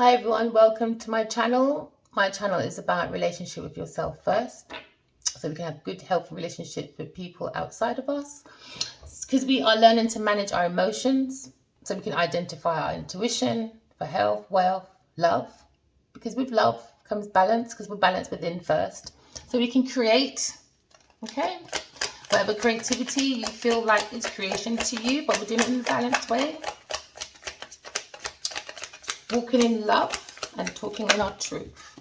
Hi everyone, welcome to my channel. My channel is about relationship with yourself first, so we can have good, healthy relationships with people outside of us. Because we are learning to manage our emotions, so we can identify our intuition for health, wealth, love. Because with love comes balance, because we're balanced within first. So we can create, okay? Whatever creativity you feel like is creation to you, but we're doing it in a balanced way. Walking in love and talking in our truth,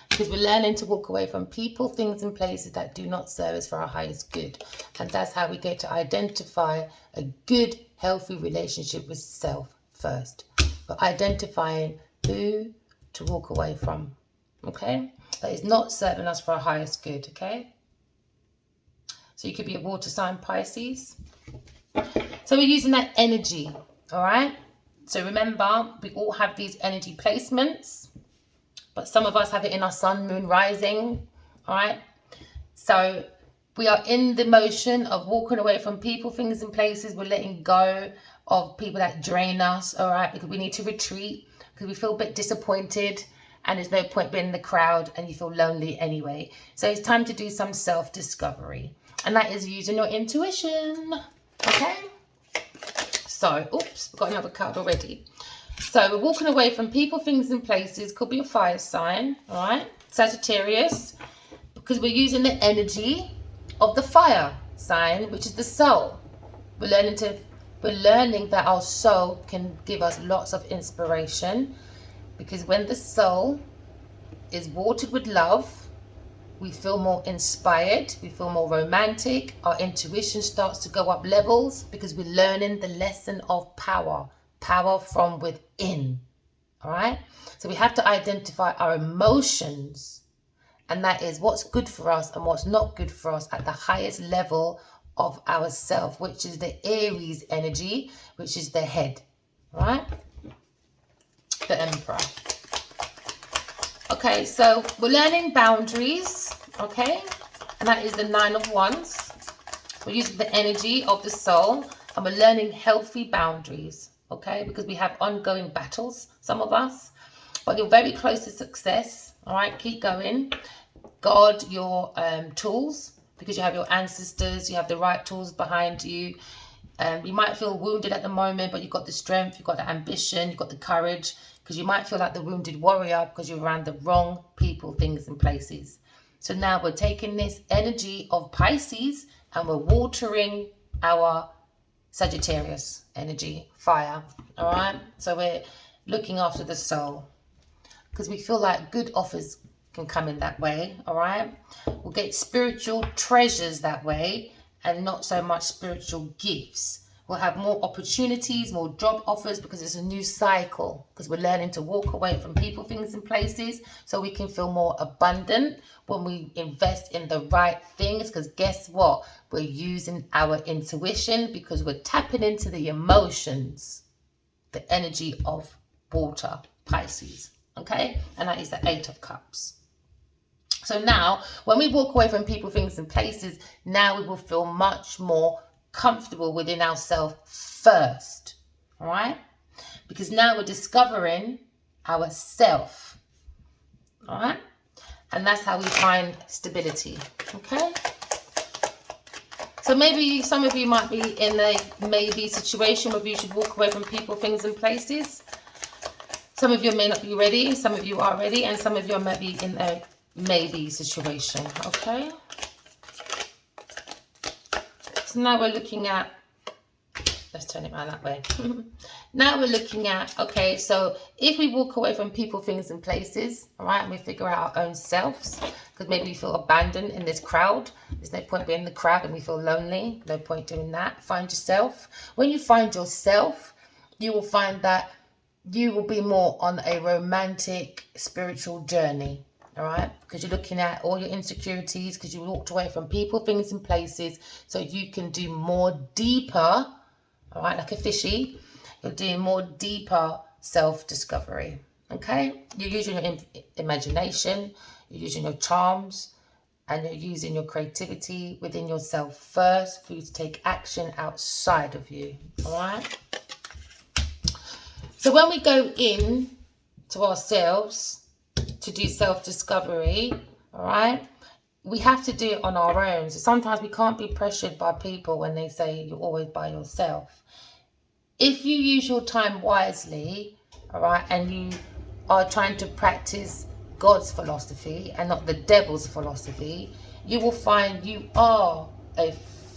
because we're learning to walk away from people, things and places that do not serve us for our highest good. And that's how we get to identify a good, healthy relationship with self first. But identifying who to walk away from, okay? That is not serving us for our highest good, okay? So you could be a water sign, Pisces. So we're using that energy, all right? So remember, we all have these energy placements, but some of us have it in our sun, moon, rising, all right? So we are in the motion of walking away from people, things and places. We're letting go of people that drain us, all right? Because we need to retreat, because we feel a bit disappointed and there's no point being in the crowd and you feel lonely anyway. So it's time to do some self-discovery, and that is using your intuition, okay? So, oops, we've got another card already. So we're walking away from people, things and places. Could be a fire sign, all right? Sagittarius, because we're using the energy of the fire sign, which is the soul. We're learning that our soul can give us lots of inspiration, because when the soul is watered with love, we feel more inspired, we feel more romantic, our intuition starts to go up levels, because we're learning the lesson of power from within, all right? So we have to identify our emotions, and that is what's good for us and what's not good for us at the highest level of ourself, which is the Aries energy, which is the head, right? The Emperor. Okay, so we're learning boundaries, okay? And that is the Nine of Wands. We're using the energy of the soul, and we're learning healthy boundaries, okay? Because we have ongoing battles, some of us, but you're very close to success, all right? Keep going. Guard your tools, because you have your ancestors, you have the right tools behind you. You might feel wounded at the moment, but you've got the strength, you've got the ambition, you've got the courage, because you might feel like the wounded warrior because you're around the wrong people, things and places. So now we're taking this energy of Pisces and we're watering our Sagittarius energy, fire, all right? So we're looking after the soul, because we feel like good offers can come in that way, all right? We'll get spiritual treasures that way, and not so much spiritual gifts. We'll have more opportunities, more job offers, because it's a new cycle, because we're learning to walk away from people, things and places, so we can feel more abundant when we invest in the right things. Because guess what? We're using our intuition, because we're tapping into the emotions, the energy of water, Pisces, okay? And that is the Eight of Cups. So now, when we walk away from people, things and places, now we will feel much more comfortable within ourselves first, all right? Because now we're discovering ourself, all right? And that's how we find stability, okay? So maybe some of you might be in a maybe situation where you should walk away from people, things and places. Some of you may not be ready, some of you are ready, and some of you might be in a maybe situation, okay? So now we're looking at, let's turn it around that way. Now we're looking at, okay, so if we walk away from people, things and places, all right, and we figure out our own selves, because maybe we feel abandoned in this crowd. There's no point being in the crowd and we feel lonely. No point doing that. Find yourself. When you find yourself, you will find that you will be more on a romantic, spiritual journey. All right, because you're looking at all your insecurities, because you walked away from people, things and places, so you can do more deeper, all right, like a fishy, you're doing more deeper self-discovery, okay? You're using your imagination, you're using your charms, and you're using your creativity within yourself first for you to take action outside of you, all right? So when we go in to ourselves to do self-discovery, all right, we have to do it on our own. So sometimes we can't be pressured by people when they say you're always by yourself. If you use your time wisely, all right, and you are trying to practice God's philosophy and not the devil's philosophy, you will find you are a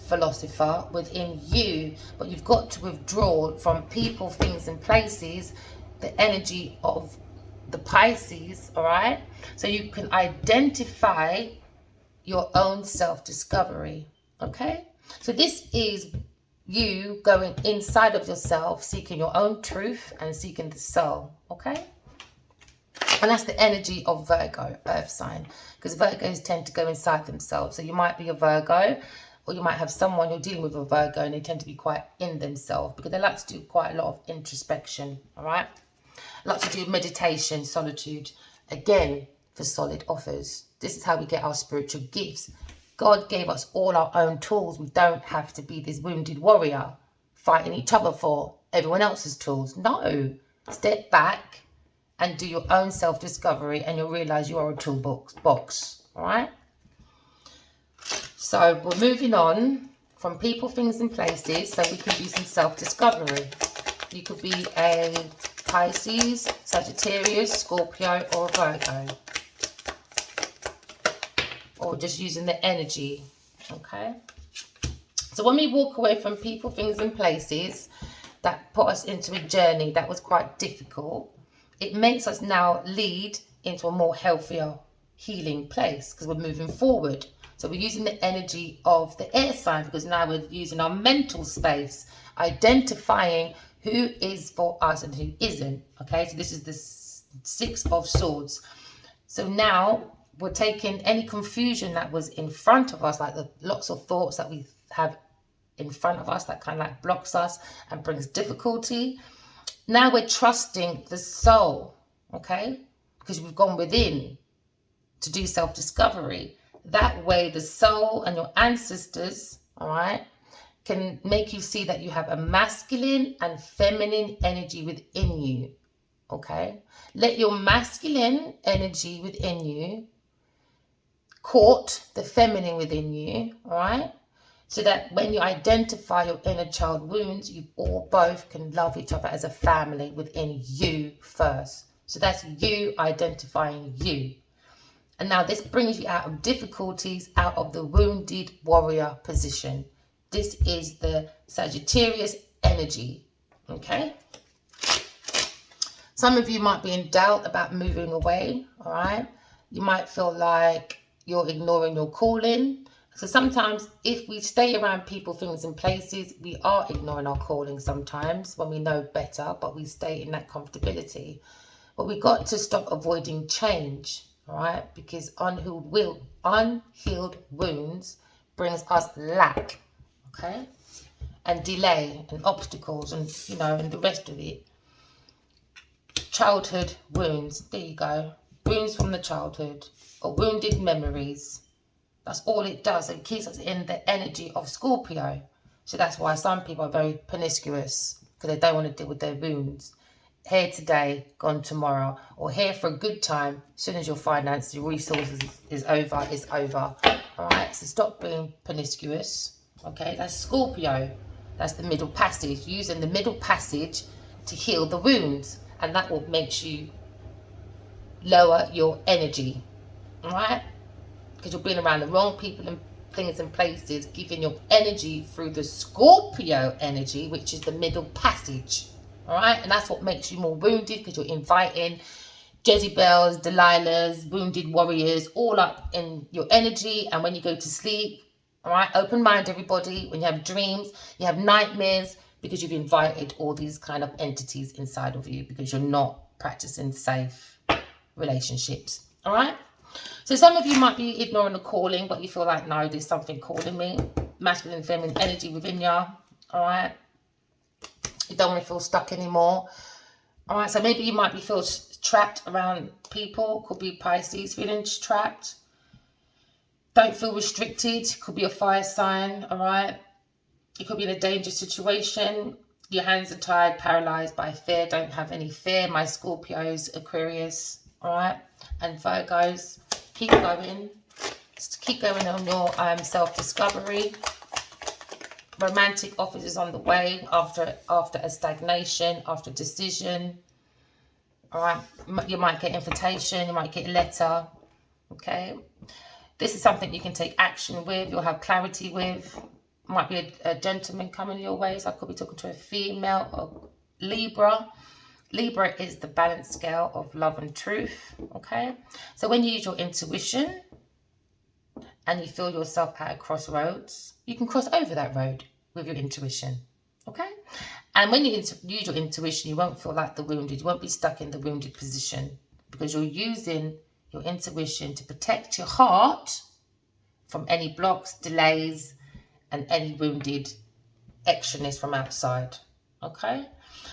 philosopher within you, but you've got to withdraw from people, things, and places the energy of the Pisces, all right, so you can identify your own self-discovery. Okay, so this is you going inside of yourself, seeking your own truth and seeking the soul. Okay, and that's the energy of Virgo, earth sign, because Virgos tend to go inside themselves. So you might be a Virgo, or you might have someone you're dealing with a Virgo and they tend to be quite in themselves because they like to do quite a lot of introspection. All right, like to do meditation, solitude, again, for solid offers. This is how we get our spiritual gifts. God gave us all our own tools. We don't have to be this wounded warrior fighting each other for everyone else's tools. No, step back and do your own self-discovery and you'll realize you are a toolbox. All right, so we're moving on from people, things, and places so we can do some self-discovery. You could be a Pisces, Sagittarius, Scorpio, or a Virgo, or just using the energy. Okay, so when we walk away from people, things, and places that put us into a journey that was quite difficult, it makes us now lead into a more healthier, healing place because we're moving forward. So we're using the energy of the air sign because now we're using our mental space, identifying who is for us and who isn't. Okay, so this is the Six of Swords. So now we're taking any confusion that was in front of us, like the lots of thoughts that we have in front of us that kind of like blocks us and brings difficulty. Now we're trusting the soul, okay, because we've gone within to do self-discovery. That way the soul and your ancestors, all right, can make you see that you have a masculine and feminine energy within you. Okay, let your masculine energy within you court the feminine within you. All right, so that when you identify your inner child wounds, you all both can love each other as a family within you first. So that's you identifying you. And now this brings you out of difficulties, out of the wounded warrior position. This is the Sagittarius energy, okay? Some of you might be in doubt about moving away, all right? You might feel like you're ignoring your calling. So sometimes if we stay around people, things, and places, we are ignoring our calling sometimes when we know better, but we stay in that comfortability. But we've got to stop avoiding change, all right? Because unhealed wounds brings us lack. Okay, and delay and obstacles and, you know, and the rest of it. Childhood wounds, there you go. Wounds from the childhood or wounded memories. That's all it does. It keeps us in the energy of Scorpio. So that's why some people are very promiscuous because they don't want to deal with their wounds. Here today, gone tomorrow, or here for a good time. As soon as your finance, your resources is over, it's over. All right, so stop being promiscuous. Okay, that's Scorpio. That's the middle passage. Using the middle passage to heal the wounds. And that will make you lower your energy. All right? Because you're being around the wrong people and things and places, giving your energy through the Scorpio energy, which is the middle passage. All right? And that's what makes you more wounded because you're inviting Jezebels, Delilahs, wounded warriors all up in your energy. And when you go to sleep, all right, open mind, everybody. When you have dreams, you have nightmares because you've invited all these kind of entities inside of you because you're not practicing safe relationships. All right. So some of you might be ignoring the calling, but you feel like, no, there's something calling me. Masculine and feminine energy within you. All right. You don't want to feel stuck anymore. All right. So maybe you might be feel trapped around people. Could be Pisces, feeling trapped. Don't feel restricted. Could be a fire sign, all right? You could be in a dangerous situation. Your hands are tied, paralyzed by fear. Don't have any fear. My Scorpios, Aquarius, all right? And Virgos, keep going. Just keep going on your self-discovery. Romantic offers is on the way after a stagnation, after decision. All right, you might get invitation, you might get a letter. Okay, this is something you can take action with. You'll have clarity with. Might be a gentleman coming your way. So I could be talking to a female or Libra. Libra is the balance scale of love and truth. Okay, so when you use your intuition and you feel yourself at a crossroads, you can cross over that road with your intuition. Okay, and when you use your intuition, you won't feel like the wounded. You won't be stuck in the wounded position because you're using your intuition to protect your heart from any blocks, delays, and any wounded extraness from outside. Okay,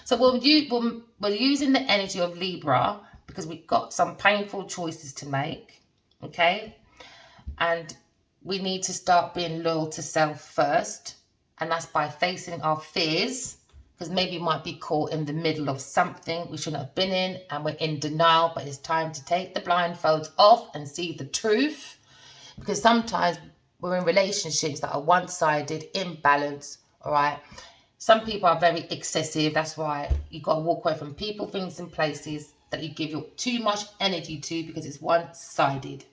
so we're using the energy of Libra because we've got some painful choices to make. Okay, and we need to start being loyal to self first, and that's by facing our fears, because maybe we might be caught in the middle of something we shouldn't have been in and we're in denial, but it's time to take the blindfolds off and see the truth, because sometimes we're in relationships that are one-sided, imbalanced. All right, some people are very excessive. That's why you got to walk away from people, things, and places that you give too much energy to because it's one-sided.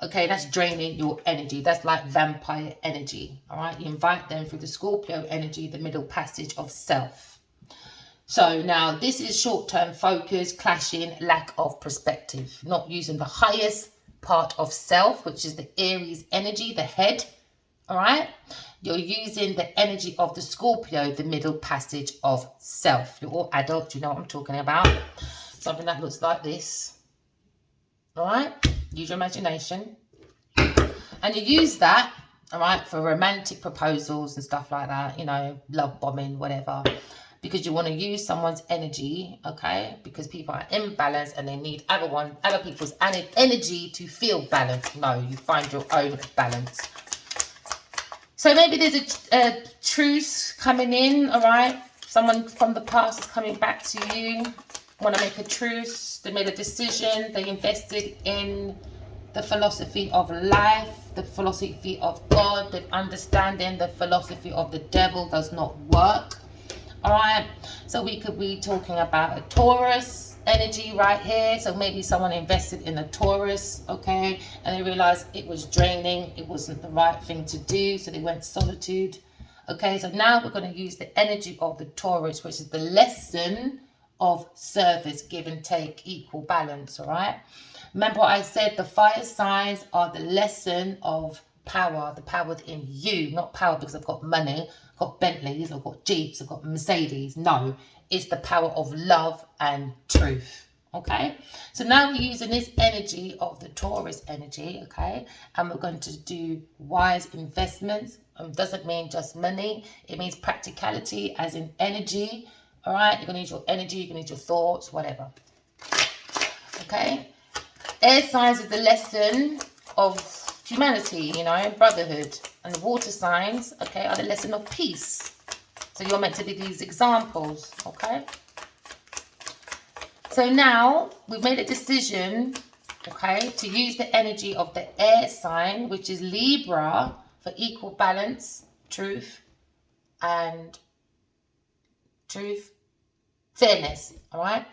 Okay, that's draining your energy. That's like vampire energy. All right, you invite them through the Scorpio energy, the middle passage of self. So now this is short-term focus, clashing, lack of perspective, not using the highest part of self, which is the Aries energy, the head. All right, you're using the energy of the Scorpio, the middle passage of self. You're all adults, you know what I'm talking about. Something that looks like this. All right, use your imagination. And you use that, all right, for romantic proposals and stuff like that, you know, love bombing, whatever, because you want to use someone's energy, okay, because people are imbalanced and they need other people's energy to feel balanced. No, you find your own balance. So maybe there's a truce coming in, all right, someone from the past is coming back to you, want to make a truce, they made a decision, they invested in the philosophy of life, the philosophy of God, the understanding the philosophy of the devil does not work. All right, so we could be talking about a Taurus energy right here. So maybe someone invested in a Taurus, okay, and they realized it was draining, it wasn't the right thing to do, so they went solitude. Okay, so now we're going to use the energy of the Taurus, which is the lesson of service, give and take, equal balance. All right, remember what I said, the fire signs are the lesson of power, the power within you, not power because I've got money, I've got Bentleys, I've got Jeeps, I've got Mercedes. No, it's the power of love and truth. Okay, so now we're using this energy of the Taurus energy, okay, and we're going to do wise investments. Doesn't mean just money, it means practicality, as in energy. All right, you're going to use your energy, you're going to use your thoughts, whatever. Okay, air signs are the lesson of humanity, you know, brotherhood. And the water signs, okay, are the lesson of peace. So you're meant to be these examples, okay? So now we've made a decision, okay, to use the energy of the air sign, which is Libra, for equal balance, truth, fairness, all right?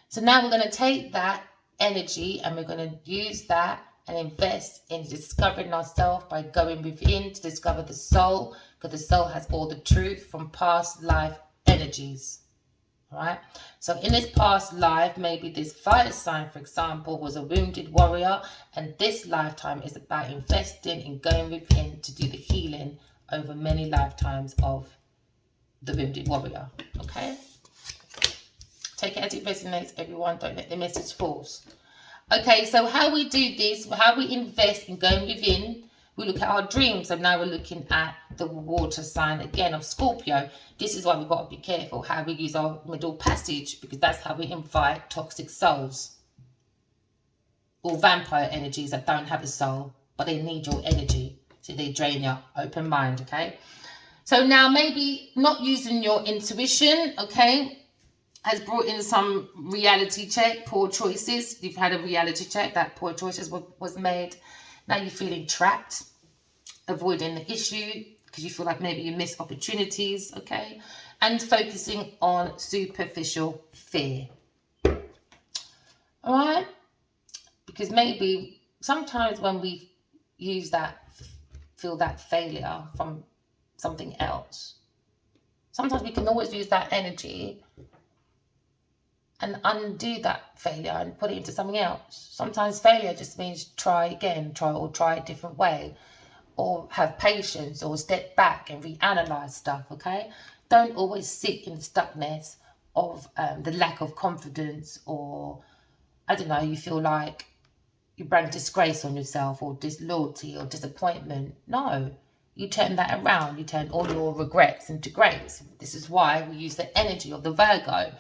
So now we're going to take that energy and we're going to use that and invest in discovering ourselves by going within to discover the soul, because the soul has all the truth from past life energies. All right, so in this past life, maybe this fire sign, for example, was a wounded warrior, and this lifetime is about investing in going within to do the healing over many lifetimes of the wounded warrior. Okay, take it as it resonates, everyone. Don't let the message false. Okay, so how we do this, how we invest in going within, we look at our dreams. And now we're looking at the water sign again of Scorpio. This is why we've got to be careful how we use our middle passage, because that's how we invite toxic souls or vampire energies that don't have a soul, but they need your energy. So they drain your open mind, okay? So now maybe not using your intuition, okay, has brought in some reality check, poor choices. You've had a reality check that poor choices was made. Now you're feeling trapped, avoiding the issue because you feel like maybe you miss opportunities, okay, and focusing on superficial fear. All right, because maybe sometimes when we feel that failure from something else, sometimes we can always use that energy and undo that failure and put it into something else. Sometimes failure just means try again, try a different way, or have patience, or step back and reanalyze stuff, okay? Don't always sit in the stuckness of the lack of confidence, or I don't know, you feel like you bring disgrace on yourself, or disloyalty or disappointment. No, you turn that around. You turn all your regrets into grace. This is why we use the energy of the Virgo,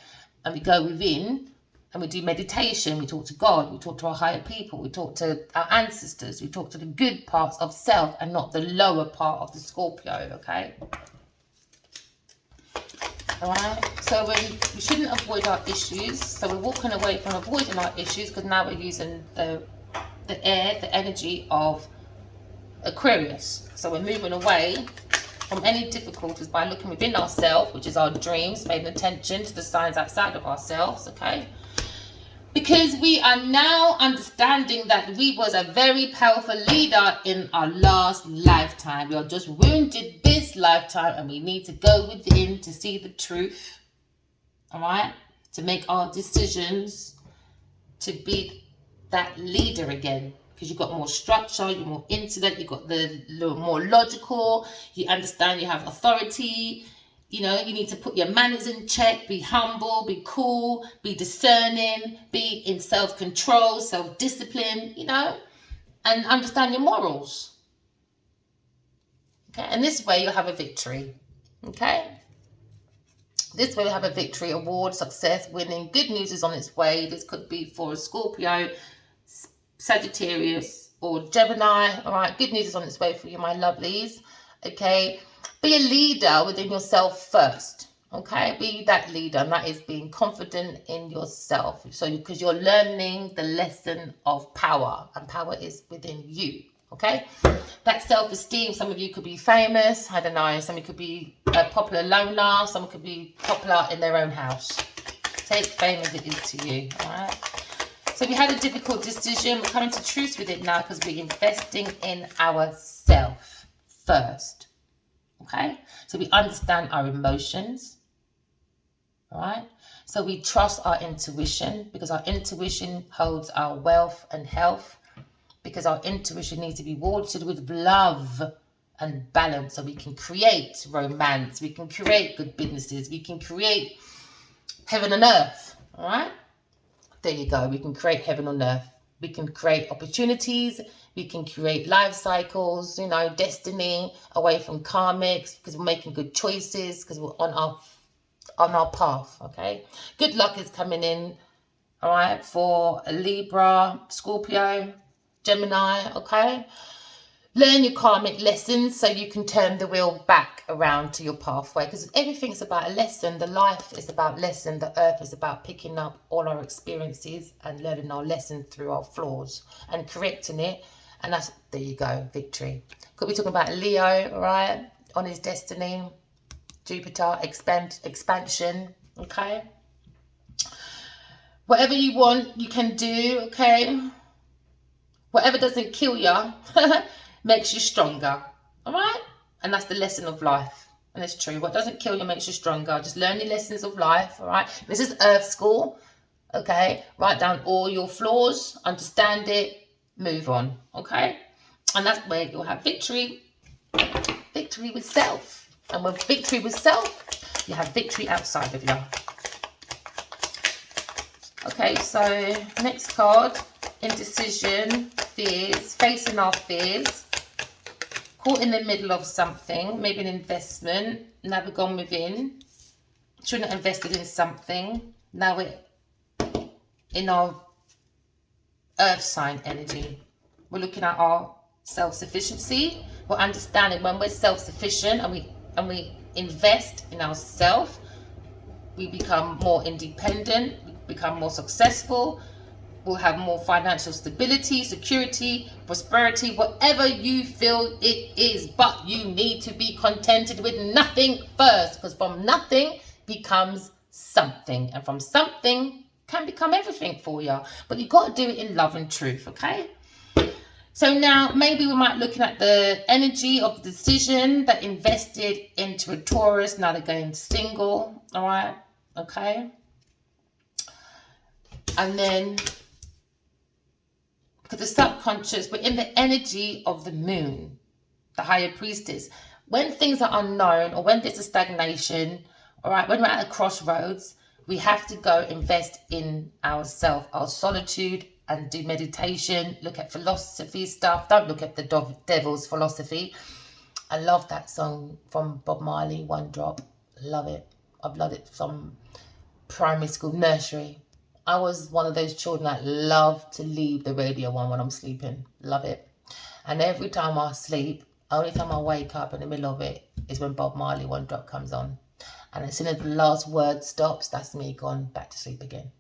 and we go within and we do meditation. We talk to God, we talk to our higher people, we talk to our ancestors, we talk to the good parts of self and not the lower part of the Scorpio, okay? All right, so we shouldn't avoid our issues. So we're walking away from avoiding our issues because now we're using the air, the energy of Aquarius. So we're moving away from any difficulties by looking within ourselves, which is our dreams, paying attention to the signs outside of ourselves, okay? Because we are now understanding that we was a very powerful leader in our last lifetime. We are just wounded this lifetime, and we need to go within to see the truth, all right? To make our decisions, to be that leader again. Because you've got more structure, you're more intellect, you've got the more logical, you understand you have authority, you know, you need to put your manners in check, be humble, be cool, be discerning, be in self-control, self-discipline, you know, and understand your morals. Okay, and this way you'll have a victory, okay? This way you'll have a victory, award, success, winning, good news is on its way. This could be for a Scorpio, Sagittarius, or Gemini. All right, good news is on its way for you, my lovelies. Okay, be a leader within yourself first. Okay, be that leader, and that is being confident in yourself. So because you're learning the lesson of power, and power is within you. Okay, that self-esteem. Some of you could be famous, I don't know, some of you could be a popular loner, some could be popular in their own house. Take fame as it is to you. All right, so we had a difficult decision. We're coming to truth with it now because we're investing in ourselves first. Okay, so we understand our emotions. All right, so we trust our intuition, because our intuition holds our wealth and health, because our intuition needs to be watered with love and balance, so we can create romance, we can create good businesses, we can create heaven and earth. All right, there you go. We can create heaven on earth. We can create opportunities. We can create life cycles, you know, destiny, away from karmics, because we're making good choices, because we're on our path, okay? Good luck is coming in, all right, for a Libra, Scorpio, Gemini, okay? Learn your karmic lessons so you can turn the wheel back around to your pathway, because everything's about a lesson. The life is about lesson. The earth is about picking up all our experiences and learning our lesson through our flaws and correcting it. And that's, there you go, victory. Could be talking about Leo, all right, on his destiny, Jupiter, expansion, okay? Whatever you want, you can do, okay? Whatever doesn't kill you makes you stronger, all right? And that's the lesson of life, and it's true. What doesn't kill you makes you stronger. Just learn the lessons of life, all right? This is Earth School, okay? Write down all your flaws, understand it, move on, okay? And that's where you'll have victory with self. And with victory with self, you have victory outside of you. Okay, so next card, indecision, fears, facing our fears, caught in the middle of something, maybe an investment, now we've gone within, shouldn't have invested in something, now we're in our earth sign energy. We're looking at our self-sufficiency. We're understanding when we're self-sufficient and we and we invest in ourselves, we become more independent, we become more successful, we'll have more financial stability, security, prosperity, whatever you feel it is. But you need to be contented with nothing first, because from nothing becomes something, and from something can become everything for you. But you've got to do it in love and truth, okay? So now maybe we might looking at the energy of the decision that invested into a Taurus. Now they're going single, all right? Okay. And then, because the subconscious, we're in the energy of the moon, the higher priestess. When things are unknown, or when there's a stagnation, all right, when we're at a crossroads, we have to go invest in ourselves, our solitude, and do meditation, look at philosophy stuff. Don't look at the devil's philosophy. I love that song from Bob Marley, One Drop. Love it. I've loved it from primary school, nursery. I was one of those children that love to leave the radio on when I'm sleeping. Love it. And every time I sleep, only time I wake up in the middle of it is when Bob Marley, One Drop comes on. And as soon as the last word stops, that's me gone back to sleep again.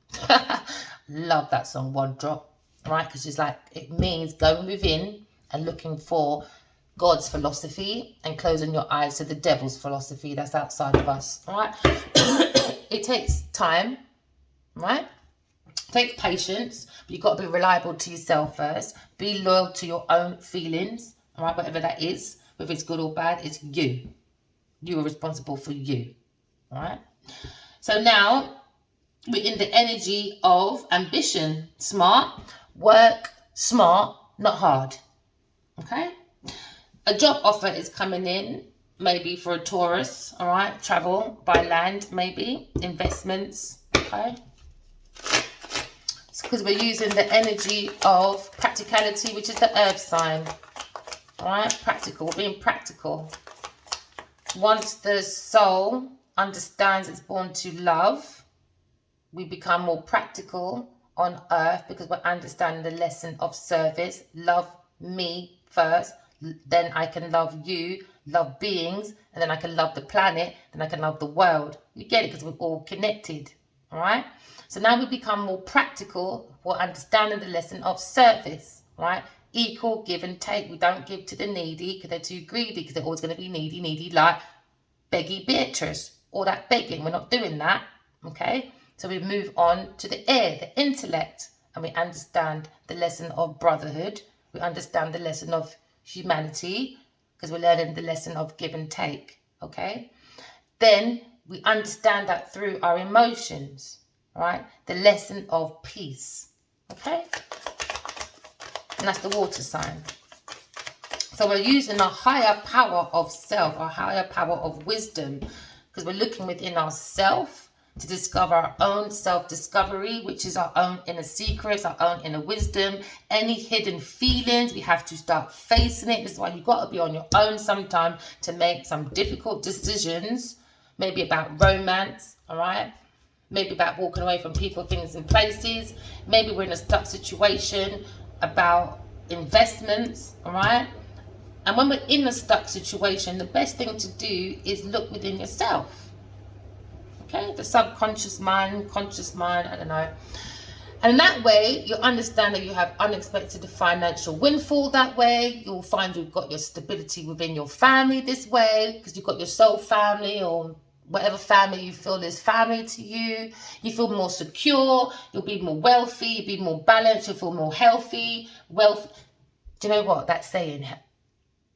Love that song, One Drop, right? Because it's like, it means going within and looking for God's philosophy and closing your eyes to the devil's philosophy that's outside of us, right? It takes time, right? It takes patience, but you've got to be reliable to yourself first. Be loyal to your own feelings, all right? Whatever that is, whether it's good or bad, it's you. You are responsible for you, all right? So now, we're in the energy of ambition. Smart, work smart, not hard. Okay? A job offer is coming in, maybe for a Taurus, all right? Travel by land, maybe. Investments, okay? It's because we're using the energy of practicality, which is the earth sign. All right? Practical, being practical. Once the soul understands it's born to love, we become more practical on earth because we're understanding the lesson of service. Love me first, then I can love you, love beings, and then I can love the planet, then I can love the world. You get it, because we're all connected, all right? So now we become more practical for understanding the lesson of service, right? Equal give and take. We don't give to the needy because they're too greedy, because they're always going to be needy, like Beggy Beatrice, all that begging. We're not doing that, okay? So we move on to the air, the intellect, and we understand the lesson of brotherhood. We understand the lesson of humanity, because we're learning the lesson of give and take, okay? Then we understand that through our emotions, right? The lesson of peace, okay? And that's the water sign. So we're using our higher power of self, our higher power of wisdom, because we're looking within ourselves to discover our own self-discovery, which is our own inner secrets, our own inner wisdom. Any hidden feelings, we have to start facing it. This is why you've got to be on your own sometime to make some difficult decisions, maybe about romance, all right? Maybe about walking away from people, things, and places. Maybe we're in a stuck situation about investments, all right? And when we're in a stuck situation, the best thing to do is look within yourself. Okay, the subconscious mind, conscious mind, I don't know. And in that way, you understand that you have unexpected financial windfall that way. You'll find you've got your stability within your family this way, because you've got your soul family or whatever family you feel is family to you. You feel more secure. You'll be more wealthy. You'll be more balanced. You'll feel more healthy. Wealth. Do you know what that's saying?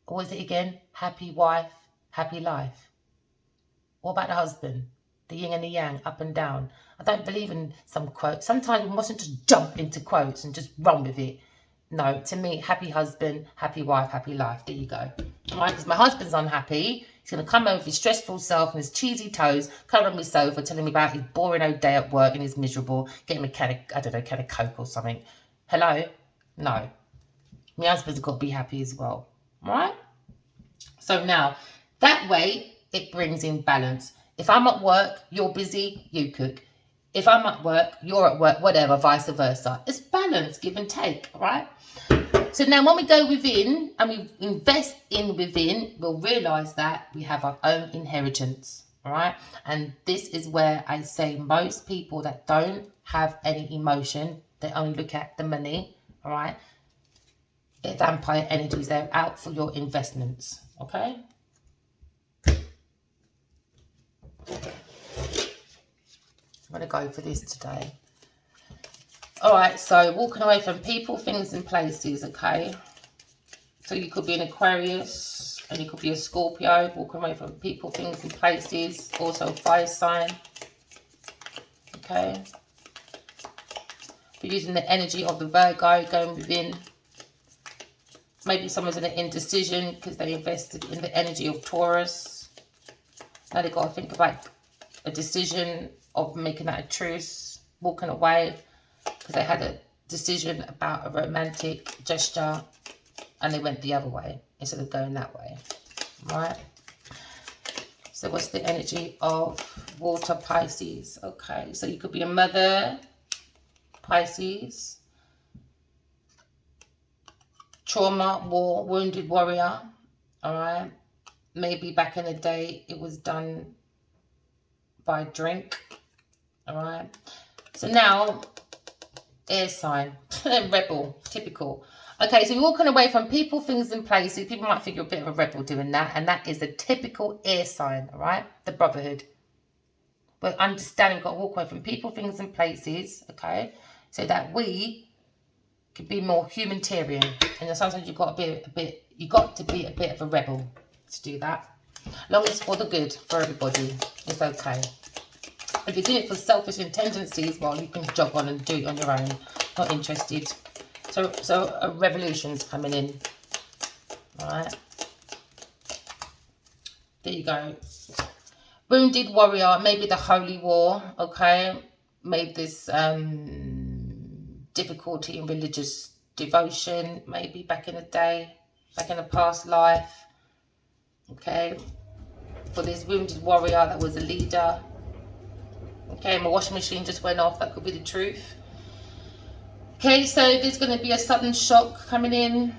What is it again? Happy wife, happy life. What about the husband? The yin and the yang, up and down. I don't believe in some quotes. Sometimes we mustn't just jump into quotes and just run with it. No, to me, happy husband, happy wife, happy life. There you go. All right, because my husband's unhappy. He's going to come home with his stressful self and his cheesy toes, come on my sofa, telling me about his boring old day at work and he's miserable. Get him a can of Coke or something. Hello? No. My husband's got to be happy as well. All right? So now, that way, it brings in balance. If I'm at work, you're busy, you cook. If I'm at work, you're at work, whatever, vice versa. It's balance, give and take, right? So now when we go within and we invest in within, we'll realise that we have our own inheritance. All right. And this is where I say most people that don't have any emotion, they only look at the money. All right. They're vampire energies. They're out for your investments. Okay. I'm going to go for this today. All right, so walking away from people, things, and places, okay? So you could be an Aquarius, and you could be a Scorpio, walking away from people, things, and places. Also a fire sign, okay? We're using the energy of the Virgo, going within. Maybe someone's in an indecision because they invested in the energy of Taurus. Now they've got to think about a decision of making that a truce, walking away. Because they had a decision about a romantic gesture and they went the other way instead of going that way. Right? So what's the energy of water, Pisces? Okay, so you could be a mother, Pisces. Trauma, war, wounded warrior. Alright? Maybe back in the day it was done by drink. Alright? So now, air sign, rebel, typical. Okay, so you're walking away from people, things, and places. People might think you're a bit of a rebel doing that, and that is the typical air sign, all right? The brotherhood. But understand we've got to walk away from people, things, and places, okay? So that we can be more humanitarian. And sometimes you've got to be a bit of a rebel to do that. As long as it's for the good for everybody, it's okay. If you're doing it for selfish tendencies, well, you can jog on and do it on your own. Not interested. So a revolution's coming in. Alright. There you go. Wounded warrior, maybe the holy war, okay? Maybe this difficulty in religious devotion, maybe back in the day, back in a past life. Okay. For this wounded warrior that was a leader. Okay, my washing machine just went off. That could be the truth. Okay, so there's going to be a sudden shock coming in.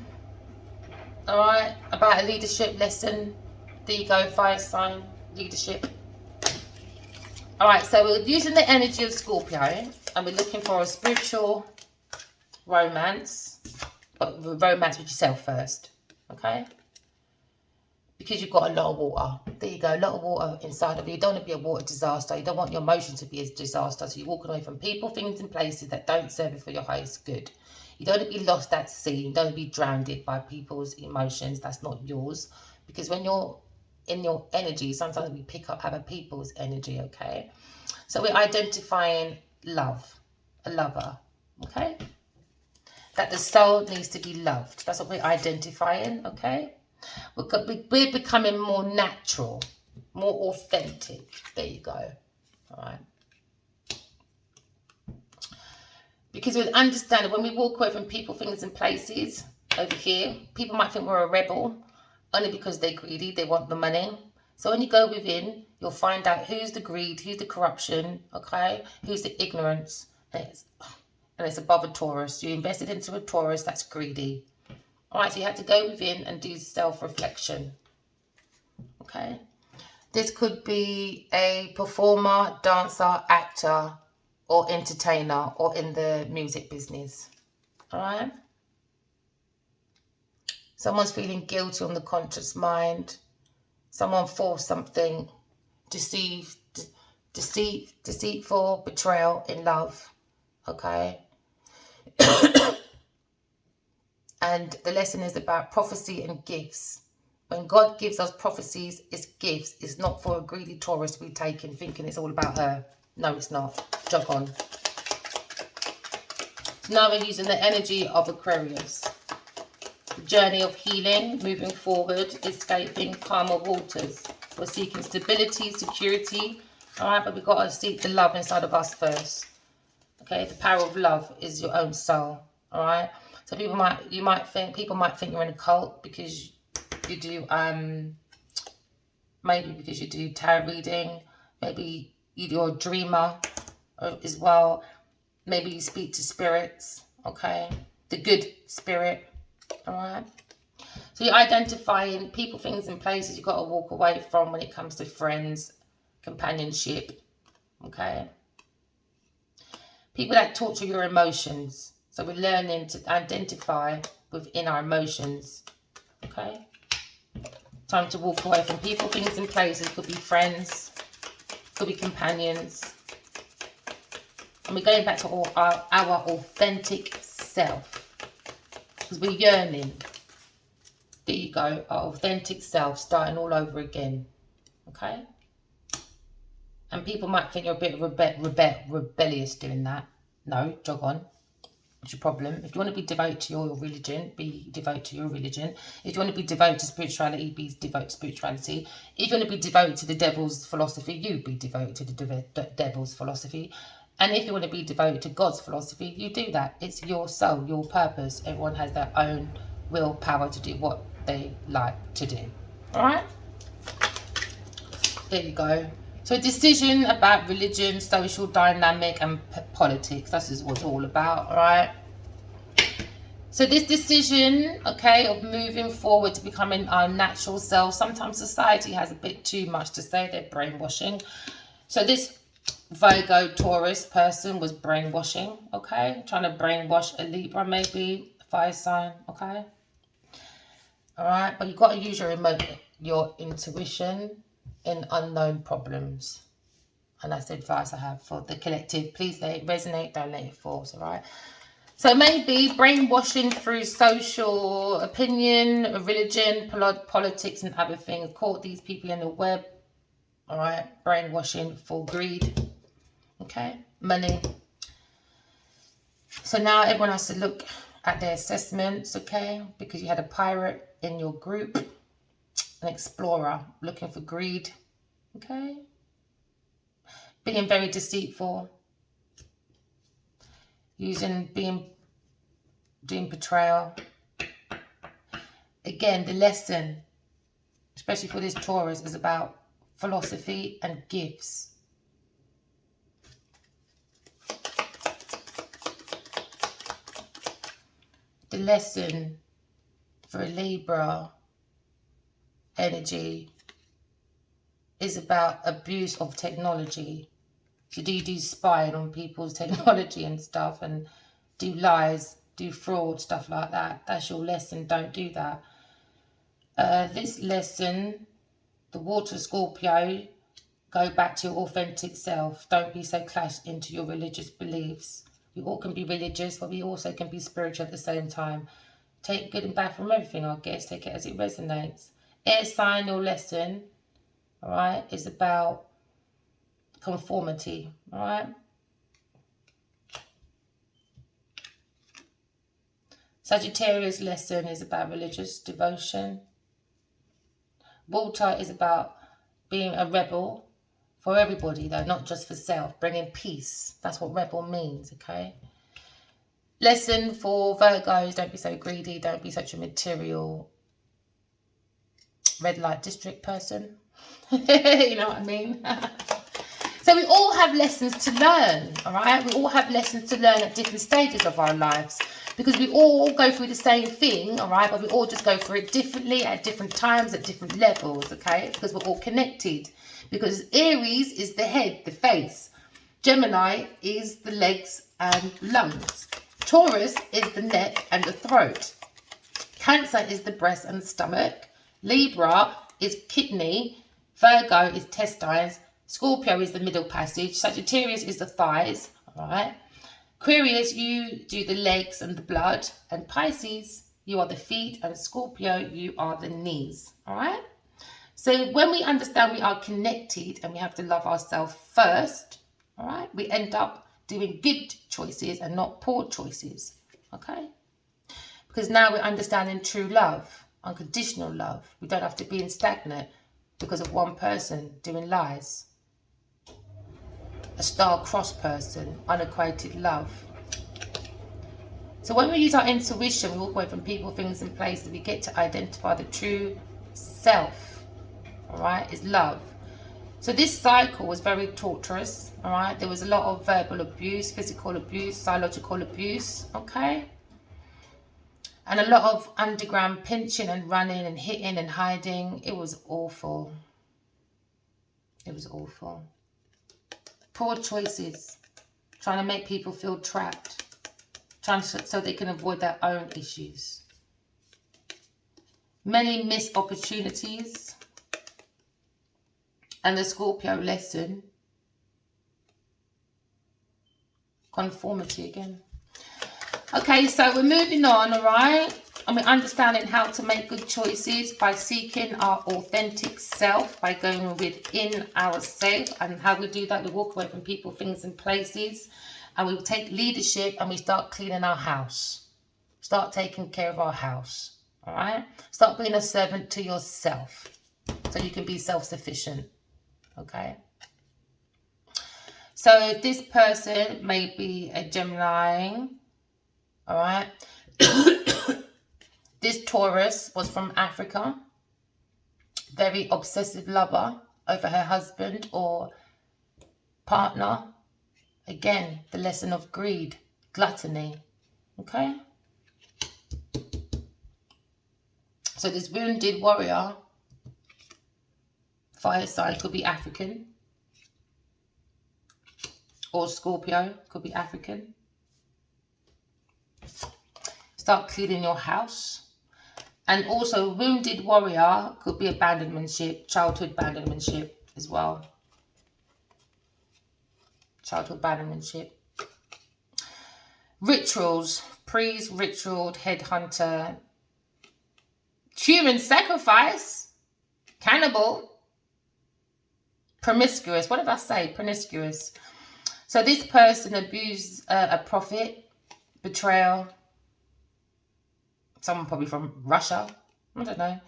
Alright, about a leadership lesson. There you go, fire sign, leadership. Alright, so we're using the energy of Scorpio. And we're looking for a spiritual romance. But romance with yourself first. Okay? Because you've got a lot of water. There you go, a lot of water inside of you. You don't want to be a water disaster. You don't want your emotions to be a disaster. So you're walking away from people, things, and places that don't serve you for your highest good. You don't want to be lost at sea. You don't want to be drowned by people's emotions. That's not yours. Because when you're in your energy, sometimes we pick up other people's energy, okay? So we're identifying love, a lover, okay? That the soul needs to be loved. That's what we're identifying, okay? We're becoming more natural, more authentic. There you go. All right. Because with understanding, when we walk away from people, things, and places over here, people might think we're a rebel only because they're greedy. They want the money. So when you go within, you'll find out who's the greed, who's the corruption, okay? Who's the ignorance. And it's above a Taurus. You invested into a Taurus that's greedy. Alright, so you have to go within and do self-reflection. Okay. This could be a performer, dancer, actor, or entertainer, or in the music business. Alright. Someone's feeling guilty on the conscious mind. Someone forced something. Deceitful, betrayal in love. Okay. And the lesson is about prophecy and gifts. When God gives us prophecies, it's gifts. It's not for a greedy Taurus to be taken thinking it's all about her. No, it's not. Jog on. So now we're using the energy of Aquarius. The journey of healing, moving forward, escaping calmer waters. We're seeking stability, security. Alright, but we've got to seek the love inside of us first. Okay, the power of love is your own soul. Alright. So people might think you're in a cult because you do maybe because you do tarot reading, maybe you're a dreamer as well, maybe you speak to spirits, okay, the good spirit, All right. So you're identifying people, things, and places you've got to walk away from when it comes to friends, companionship. Okay. People that torture your emotions. So we're learning to identify within our emotions. Okay. Time to walk away from people, things, and places. Could be friends, could be companions. And we're going back to our authentic self. Because we're yearning. There you go. Our authentic self, starting all over again. Okay? And people might think you're a bit rebellious doing that. No, jog on. What's your problem? If you want to be devoted to your religion, be devoted to your religion. If you want to be devoted to spirituality, be devoted to spirituality. If you want to be devoted to the devil's philosophy, you be devoted to the devil's philosophy. And if you want to be devoted to God's philosophy, you do that. It's your soul, your purpose. Everyone has their own willpower to do what they like to do. All right? There you go. So a decision about religion, social dynamic, and politics. That's what it's all about, all right? So this decision, okay, of moving forward to becoming our natural self, sometimes society has a bit too much to say. They're brainwashing. So this Virgo Taurus person was brainwashing, okay? Trying to brainwash a Libra, maybe, fire sign, okay? All right, but you've got to use your intuition in unknown problems. And that's the advice I have for the collective. Please let it resonate, don't let it force, all right? So maybe brainwashing through social opinion, religion, politics, and other things. Caught these people in the web, all right? Brainwashing for greed, okay? Money. So now everyone has to look at their assessments, okay? Because you had a pirate in your group, an explorer looking for greed, okay? Being very deceitful, doing betrayal. Again, the lesson, especially for this Taurus, is about philosophy and gifts. The lesson for a Libra energy is about abuse of technology. So do you do spying on people's technology and stuff, and do lies, do fraud, stuff like that? That's your lesson. Don't do that. This lesson, the water Scorpio, go back to your authentic self. Don't be so clashed into your religious beliefs. We all can be religious, but we also can be spiritual at the same time. Take good and bad from everything, I guess. Take it as it resonates. Air sign, your lesson, all right, is about conformity, all right? Sagittarius lesson is about religious devotion. Water is about being a rebel for everybody, though, not just for self, bringing peace. That's what rebel means, okay? Lesson for Virgos, don't be so greedy, don't be such a material red light district person. You know what I mean? So we all have lessons to learn, all right? We all have lessons to learn at different stages of our lives, because we all go through the same thing, all right? But we all just go through it differently at different times, at different levels, okay? Because we're all connected. Because Aries is the head, the face. Gemini is the legs and lungs. Taurus is the neck and the throat. Cancer is the breast and the stomach. Libra is kidney. Virgo is intestines. Scorpio is the middle passage. Sagittarius is the thighs. All right. Aquarius, you do the legs and the blood. And Pisces, you are the feet. And Scorpio, you are the knees. All right. So when we understand we are connected and we have to love ourselves first, all right, we end up doing good choices and not poor choices. Okay. Because now we're understanding true love, unconditional love. We don't have to be stagnant because of one person doing lies. A star-crossed person, unacquainted love. So when we use our intuition, we walk away from people, things, and places. We get to identify the true self. All right, is love. So this cycle was very torturous. All right, there was a lot of verbal abuse, physical abuse, psychological abuse. Okay. And a lot of underground pinching and running and hitting and hiding. It was awful. It was awful. Poor choices. Trying to make people feel trapped. So they can avoid their own issues. Many missed opportunities. And the Scorpio lesson. Conformity again. Okay, so we're moving on, all right? And we're understanding how to make good choices by seeking our authentic self, by going within ourselves. And how we do that, we walk away from people, things, and places. And we take leadership and we start cleaning our house. Start taking care of our house, all right? Start being a servant to yourself so you can be self-sufficient, okay? So this person may be a Gemini, all right? This Taurus was from Africa. Very obsessive lover over her husband or partner. Again, the lesson of greed, gluttony, okay? So this wounded warrior, fire sign, could be African. Or Scorpio, could be African. Start cleaning your house. And also, wounded warrior could be abandonmentship, childhood abandonmentship as well. Childhood abandonmentship. Rituals, priest, ritual, headhunter, human sacrifice, cannibal, promiscuous. What did I say? Promiscuous. So this person abused a prophet, betrayal. Someone probably from Russia. I don't know.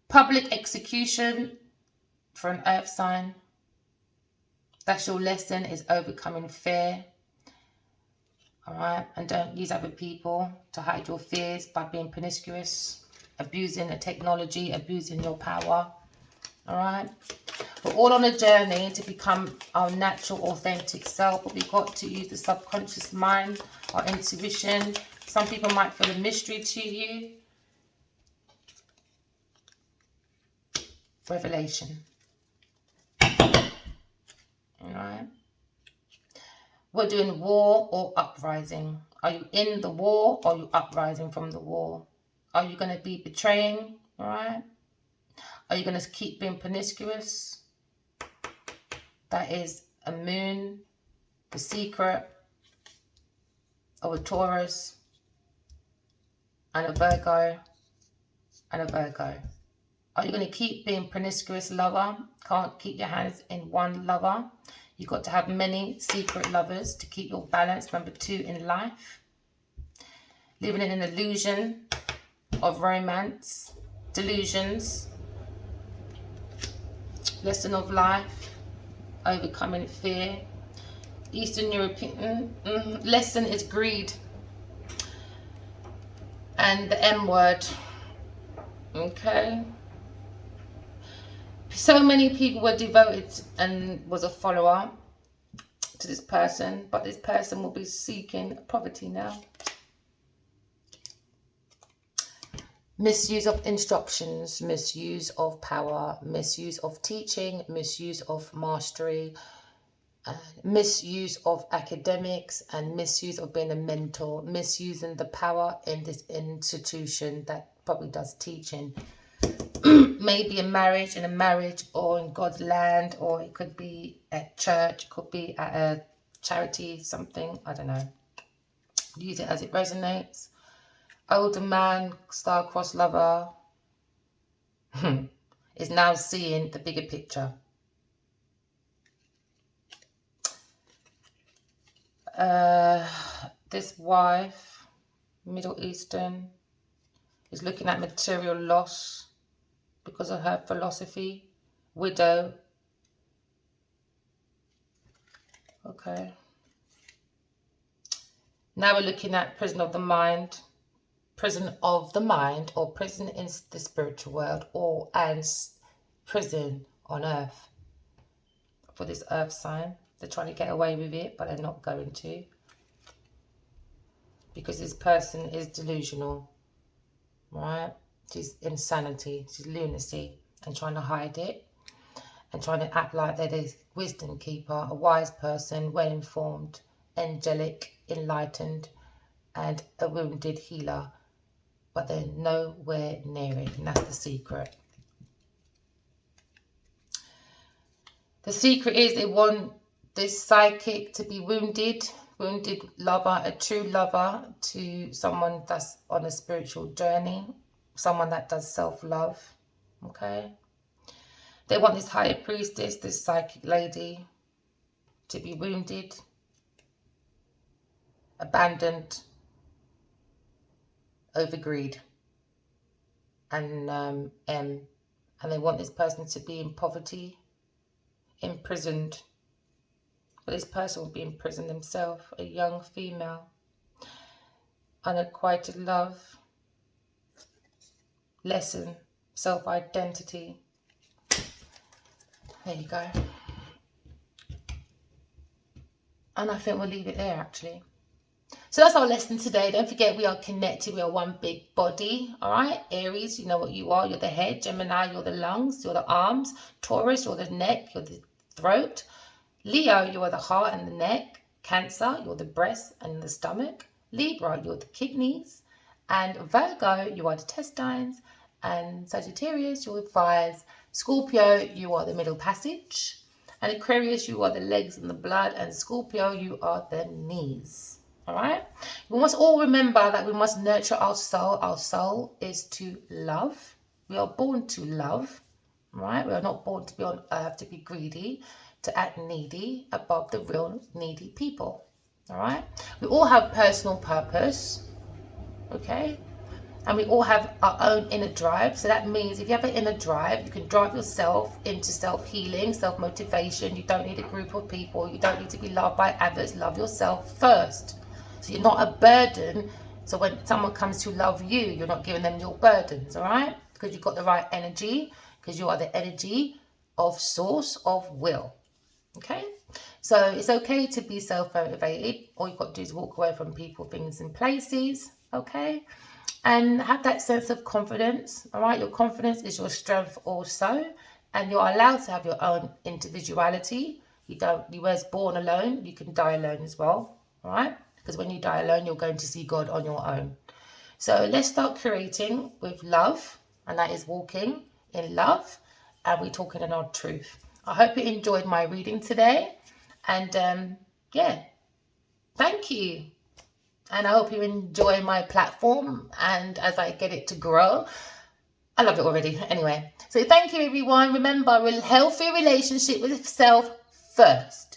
Public execution for an earth sign. That's your lesson, is overcoming fear. All right. And don't use other people to hide your fears by being promiscuous, abusing the technology, abusing your power. All right. We're all on a journey to become our natural, authentic self, but we've got to use the subconscious mind, our intuition. Some people might feel a mystery to you. Revelation. Alright. We're doing war or uprising. Are you in the war or are you uprising from the war? Are you going to be betraying? Alright. Are you going to keep being promiscuous? That is a moon, the secret of a Taurus, and a Virgo, and a Virgo. Are you going to keep being promiscuous lover? Can't keep your hands in one lover. You've got to have many secret lovers to keep your balance. Number 2 in life. Living in an illusion of romance. Delusions. Lesson of life. Overcoming fear. Eastern European. Lesson is greed. And the M word. Okay. So many people were devoted and was a follower to this person, but this person will be seeking poverty now. Misuse of instructions, misuse of power, misuse of teaching, misuse of mastery, misuse of academics, and misuse of being a mentor, misusing the power in this institution that probably does teaching. Maybe a marriage, in a marriage, or in God's land, or it could be at church, it could be at a charity, something, I don't know. Use it as it resonates. Older man, star-crossed lover, is now seeing the bigger picture. This wife, Middle Eastern, is looking at material loss because of her philosophy. Widow. Okay. Now we're looking at prison of the mind. Prison of the mind, or prison in the spiritual world, or and prison on earth. For this earth sign. They're trying to get away with it, but they're not going to. Because this person is delusional. right? She's insanity, she's lunacy, and trying to hide it, and trying to act like they're the wisdom keeper, a wise person, well informed, angelic, enlightened, and a wounded healer, but they're nowhere near it, and that's the secret. The secret is they want this psychic to be wounded lover, a true lover to someone that's on a spiritual journey, someone that does self-love, okay? They want this higher priestess, this psychic lady, to be wounded, abandoned, over greed, and they want this person to be in poverty, imprisoned. But this person will be imprisoned themselves, a young female, unrequited love, lesson, self-identity. There you go. And I think we'll leave it there, actually. So that's our lesson today. Don't forget, we are connected. We are one big body. All right. Aries, you know what you are. You're the head. Gemini, you're the lungs. You're the arms. Taurus, you're the neck. You're the throat. Leo, you are the heart and the neck. Cancer, you're the breast and the stomach. Libra, you're the kidneys. And Virgo, you are the intestines. And Sagittarius, you're the thighs. Scorpio, you are the middle passage. And Aquarius, you are the legs and the blood. And Scorpio, you are the knees. All right. We must all remember that we must nurture our soul. Our soul is to love. We are born to love. Right. We are not born to be on earth to be greedy, to act needy above the real needy people. All right. We all have personal purpose. Okay. And we all have our own inner drive. So that means if you have an inner drive, you can drive yourself into self-healing, self-motivation. You don't need a group of people. You don't need to be loved by others. Love yourself first. So you're not a burden. So when someone comes to love you, you're not giving them your burdens, all right? Because you've got the right energy, because you are the energy of source of will, okay? So it's okay to be self-motivated. All you've got to do is walk away from people, things, and places, okay? And have that sense of confidence, all right? Your confidence is your strength also, and you're allowed to have your own individuality. You weren't born alone. You can die alone as well, all right? Because when you die alone, you're going to see God on your own. So let's start creating with love, and that is walking in love, and we're talking in our truth. I hope you enjoyed my reading today, and yeah, thank you. And I hope you enjoy my platform, and as I get it to grow, I love it already. Anyway, so thank you, everyone. Remember, a healthy relationship with self first.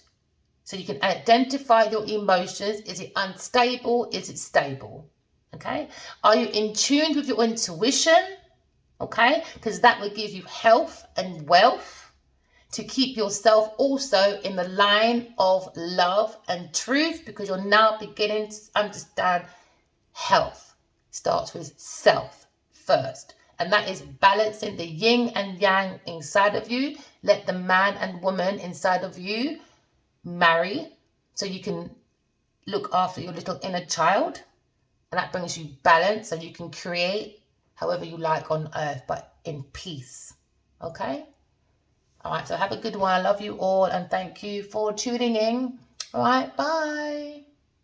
So you can identify your emotions. Is it unstable? Is it stable? Okay. Are you in tune with your intuition? Okay. Because that will give you health and wealth to keep yourself also in the line of love and truth, because you're now beginning to understand health starts with self first. And that is balancing the yin and yang inside of you. Let the man and woman inside of you marry, so you can look after your little inner child, and that brings you balance, and you can create however you like on earth, but in peace. Okay. All right. So have a good one. I love you all, and thank you for tuning in. All right. Bye.